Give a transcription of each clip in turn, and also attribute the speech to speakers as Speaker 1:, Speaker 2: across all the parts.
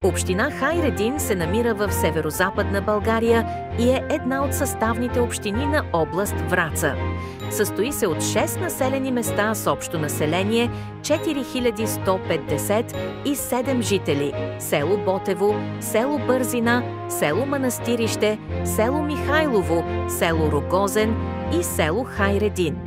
Speaker 1: Община Хайредин се намира в северозападна България и е една от съставните общини на област Враца. Състои се от 6 населени места с общо население 4150 и 7 жители – село Ботево, село Бързина, село Манастирище, село Михайлово, село Рогозен и село Хайредин.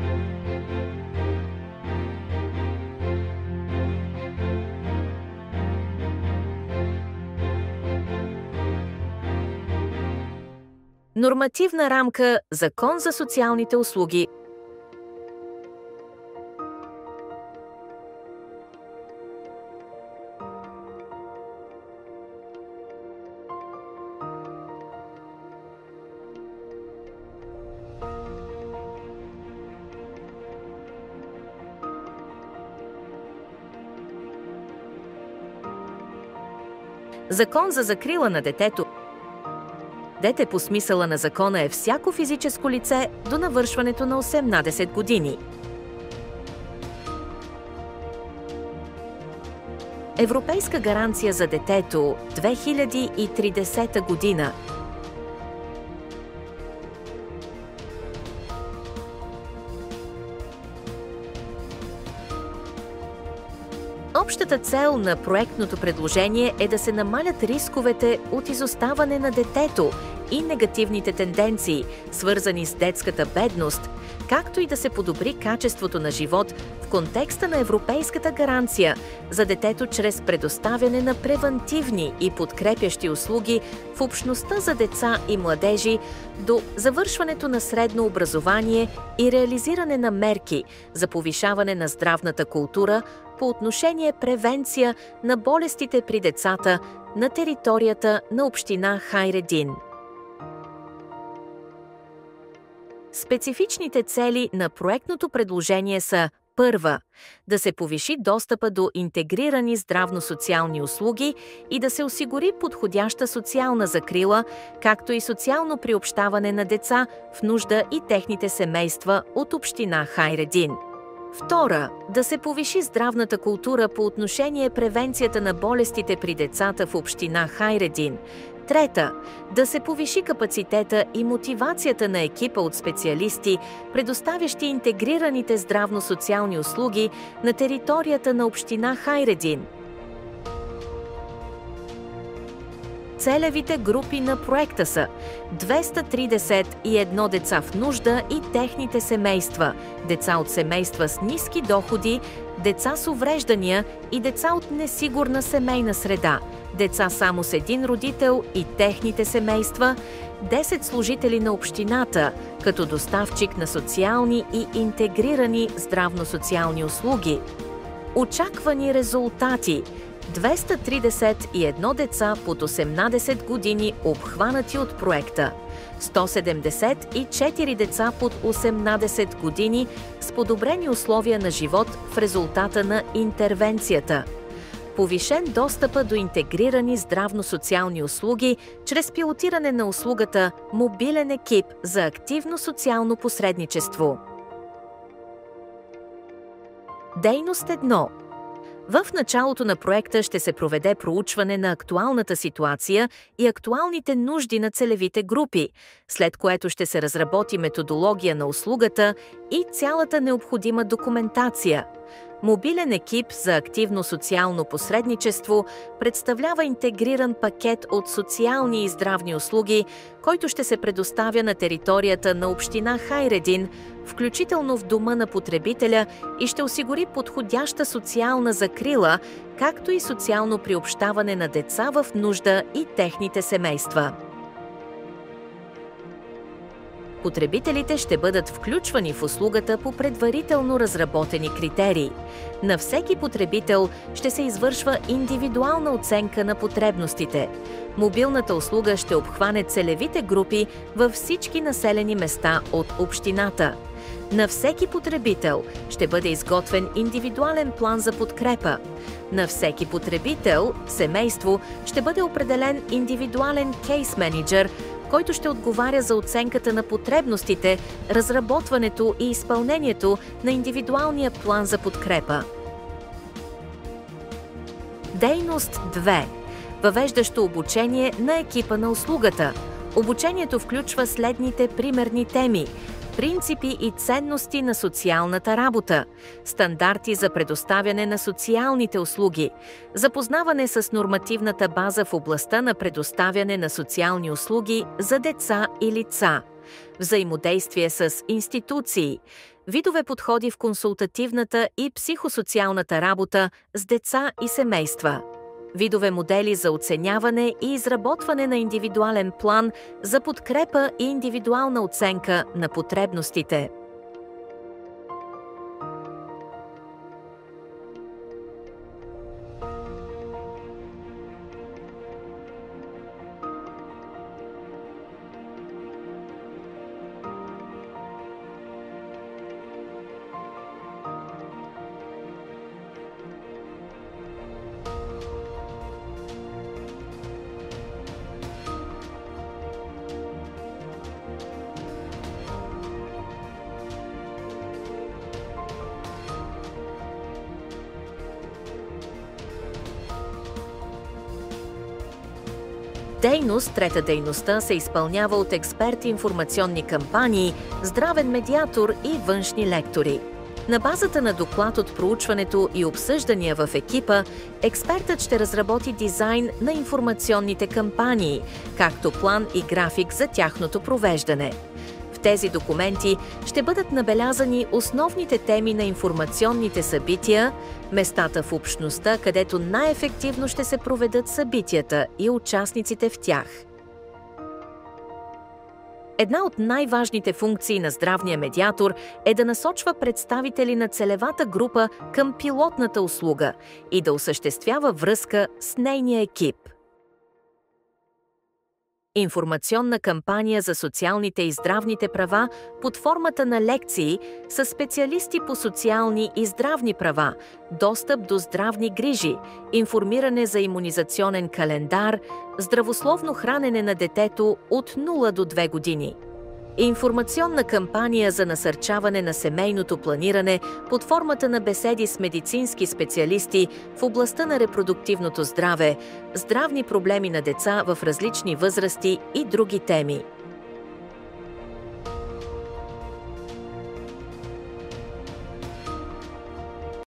Speaker 1: Нормативна рамка – Закон за социалните услуги. Закон за закрила на детето. Дете по смисъла на закона е всяко физическо лице до навършването на 18 години. Европейска гаранция за детето 2030 година. Общата цел на проектното предложение е да се намалят рисковете от изоставане на детето и негативните тенденции, свързани с детската бедност, както и да се подобри качеството на живот в контекста на Европейската гаранция за детето чрез предоставяне на превантивни и подкрепящи услуги в общността за деца и младежи до завършването на средно образование и реализиране на мерки за повишаване на здравната култура по отношение превенция на болестите при децата на територията на община Хайредин. Специфичните цели на проектното предложение са: първа, да се повиши достъпа до интегрирани здравно-социални услуги и да се осигури подходяща социална закрила, както и социално приобщаване на деца в нужда и техните семейства от община Хайредин. Втора, да се повиши здравната култура по отношение превенцията на болестите при децата в община Хайредин. Трета, да се повиши капацитета и мотивацията на екипа от специалисти, предоставящи интегрираните здравно-социални услуги на територията на община Хайредин. Целевите групи на проекта са 231 деца в нужда и техните семейства, деца от семейства с ниски доходи, деца с увреждания и деца от несигурна семейна среда, деца само с един родител и техните семейства, 10 служители на общината, като доставчик на социални и интегрирани здравно-социални услуги. Очаквани резултати: 231 деца под 18 години обхванати от проекта, 174 деца под 18 години с подобрени условия на живот в резултата на интервенцията, повишен достъпа до интегрирани здравно-социални услуги чрез пилотиране на услугата «Мобилен екип за активно социално посредничество». Дейност 1. В началото на проекта ще се проведе проучване на актуалната ситуация и актуалните нужди на целевите групи, след което ще се разработи методология на услугата и цялата необходима документация. Мобилен екип за активно социално посредничество представлява интегриран пакет от социални и здравни услуги, който ще се предоставя на територията на община Хайредин, включително в дома на потребителя, и ще осигури подходяща социална закрила, както и социално приобщаване на деца в нужда и техните семейства. Потребителите ще бъдат включвани в услугата по предварително разработени критерии. На всеки потребител ще се извършва индивидуална оценка на потребностите. Мобилната услуга ще обхване целевите групи във всички населени места от общината. На всеки потребител ще бъде изготвен индивидуален план за подкрепа. На всеки потребител, семейство, ще бъде определен индивидуален кейс менеджер, който ще отговаря за оценката на потребностите, разработването и изпълнението на индивидуалния план за подкрепа. Дейност 2. въвеждащо обучение на екипа на услугата. Обучението включва следните примерни теми: принципи и ценности на социалната работа, стандарти за предоставяне на социалните услуги, запознаване с нормативната база в областта на предоставяне на социални услуги за деца и лица, взаимодействие с институции, видове подходи в консултативната и психосоциалната работа с деца и семейства, видове модели за оценяване и изработване на индивидуален план за подкрепа и индивидуална оценка на потребностите. Трета дейността се изпълнява от експерти информационни кампании, здравен медиатор и външни лектори. На базата на доклад от проучването и обсъждания в екипа, експертът ще разработи дизайн на информационните кампании, както план и график за тяхното провеждане. В тези документи ще бъдат набелязани основните теми на информационните събития, местата в общността, където най-ефективно ще се проведат събитията и участниците в тях. Една от най-важните функции на здравния медиатор е да насочва представители на целевата група към пилотната услуга и да осъществява връзка с нейния екип. Информационна кампания за социалните и здравните права под формата на лекции с специалисти по социални и здравни права, достъп до здравни грижи, информиране за имунизационен календар, здравословно хранене на детето от 0 до 2 години. Информационна кампания за насърчаване на семейното планиране под формата на беседи с медицински специалисти в областта на репродуктивното здраве, здравни проблеми на деца в различни възрасти и други теми.